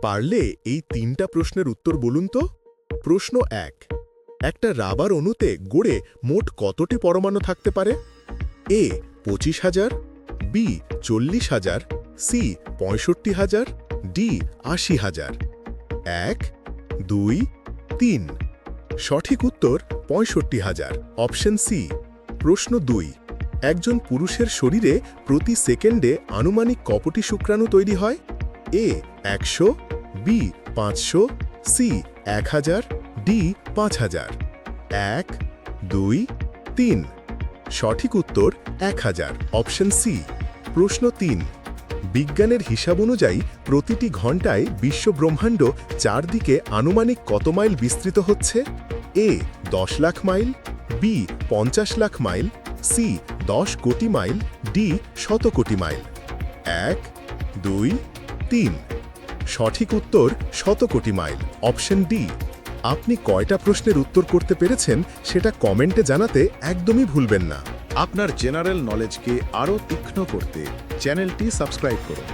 পারলে এই ৩টা প্রশ্নের উত্তর বলুন তো। প্রশ্ন ১, একটা রাবার অণুতে গড়ে মোট কতটি পরমাণু থাকতে পারে? এ ২৫,০০০, বি ৪০,০০০, সি ৬৫,০০০, ডি ৮০,০০০। ১, ২, ৩। সঠিক উত্তর ৬৫,০০০, অপশন সি। প্রশ্ন ২, একজন পুরুষের শরীরে প্রতি সেকেন্ডে আনুমানিক কতটি শুক্রাণু তৈরি হয়? এ ১০০, বি ৫০০, সি ১০০০, ডি ৫০০০। ১, ২, ৩। সঠিক উত্তর ১০০০, অপশন সি। প্রশ্ন ৩, বিজ্ঞানের হিসাব অনুযায়ী প্রতিটি ঘন্টায় বিশ্বব্রহ্মাণ্ড চারদিকে আনুমানিক কত মাইল বিস্তৃত হচ্ছে? A ১০ lakh mile, B ৫০ lakh mile, C ১০ crore mile, D ১০০ কোটি মাইল। ১, ২, ৩। সঠিক উত্তর ১০০ কোটি মাইল, অপশন ডি। আপনি কয়টা প্রশ্নের উত্তর করতে পেরেছেন সেটা কমেন্টে জানাতে একদমই ভুলবেন না। আপনার জেনারেল নলেজকে আরও তীক্ষ্ণ করতে চ্যানেলটি সাবস্ক্রাইব করুন।